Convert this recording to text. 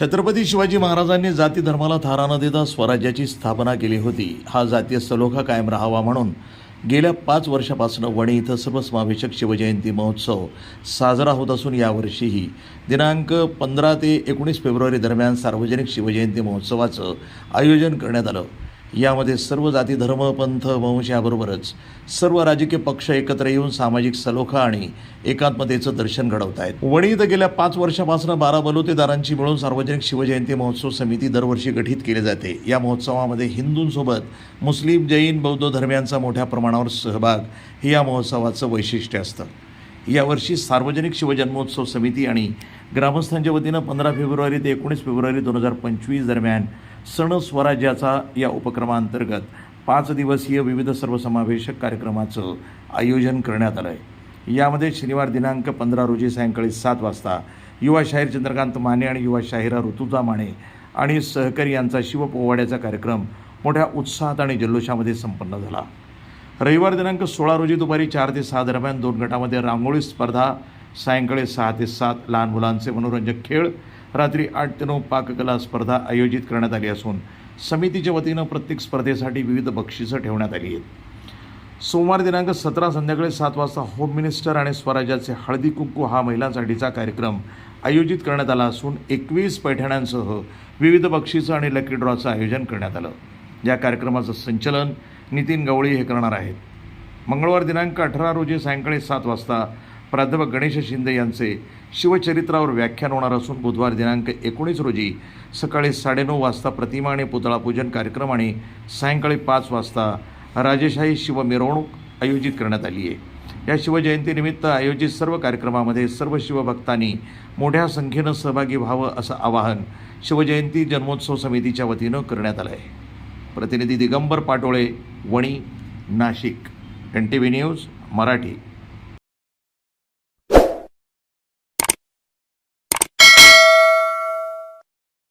छत्रपती शिवाजी महाराजांनी जाती धर्माला थारा न देता स्वराज्याची स्थापना केली होती. हा जातीय सलोखा कायम राहावा म्हणून गेल्या 5 वर्षापासून वणी इथं सर्वसमावेशक शिवजयंती महोत्सव साजरा होत असून यावर्षीही दिनांक 15 ते 19 फेब्रुवारी दरम्यान सार्वजनिक शिवजयंती महोत्सवाचं आयोजन करण्यात आलं. यामध्ये सर्व जाती धर्म पंथ वंश याबरोबरच सर्व राजकीय पक्ष एकत्र येऊन सामाजिक सलोखा आणि एकात्मतेचं दर्शन घडवत आहेत. वणी इथं गेल्या 5 वर्षापासून 12 बलुतेदारांची मिळून सार्वजनिक शिवजयंती महोत्सव समिती दरवर्षी गठीत केली जाते. या महोत्सवामध्ये हिंदूंसोबत मुस्लिम जैन बौद्ध धर्मियांचा मोठ्या प्रमाणावर सहभाग हे या महोत्सवाचं वैशिष्ट्य असतं. यावर्षी सार्वजनिक शिवजन्मोत्सव समिती आणि ग्रामस्थांच्या वतीनं 15 फेब्रुवारी ते 19 फेब्रुवारी 2025 दरम्यान सण स्वराज्याचा या उपक्रमांतर्गत 5 दिवसीय विविध सर्वसमावेशक कार्यक्रमाचं आयोजन करण्यात आलं आहे. यामध्ये शनिवार दिनांक 15 रोजी सायंकाळी 7 वाजता युवा शाहीर चंद्रकांत माने आणि युवा शाहिरा ऋतुजा माने आणि सहकारी यांचा शिवपोवाड्याचा कार्यक्रम मोठ्या उत्साहात आणि जल्लोषामध्ये संपन्न झाला. रविवार दिनांक 16 रोजी दुपारी 4 ते 6 दरम्यान 2 गटामध्ये रांगोळी स्पर्धा, सायंकाळी 6 ते 7 लहान मुलांचे मनोरंजक खेळ, रात्री 8 ते 9 पाककला स्पर्धा आयोजित करण्यात आली असून समितीच्या वतीनं प्रत्येक स्पर्धेसाठी विविध बक्षिसं ठेवण्यात आली आहेत. सोमवार दिनांक 17 संध्याकाळी 7 वाजता होम मिनिस्टर आणि स्वराज्याचे हळदी कुंकू हा महिलांसाठीचा कार्यक्रम आयोजित करण्यात आला असून 21 पैठण्यांसह विविध बक्षिसं आणि लकी ड्रॉचं आयोजन करण्यात आलं. या कार्यक्रमाचं संचलन नितीन गवळी हे करणार आहेत. मंगळवार दिनांक 18 रोजी सायंकाळी 7 वाजता प्राध्यापक गणेश शिंदे यांचे शिवचरित्रावर व्याख्यान होणार असून बुधवार दिनांक 19 रोजी सकाळी 9:30 वाजता प्रतिमा आणि पुतळा पूजन कार्यक्रम आणि सायंकाळी 5 वाजता राजेशाही शिव मिरवणूक आयोजित करण्यात आली आहे. या शिवजयंतीनिमित्त आयोजित सर्व कार्यक्रमामध्ये सर्व शिवभक्तांनी मोठ्या संख्येनं सहभागी व्हावं असं आवाहन शिवजयंती जन्मोत्सव समितीच्या वतीनं करण्यात आलं आहे. प्रतिनिधी दिगंबर पाटोळे, वणी, नाशिक. NTV news Marathi.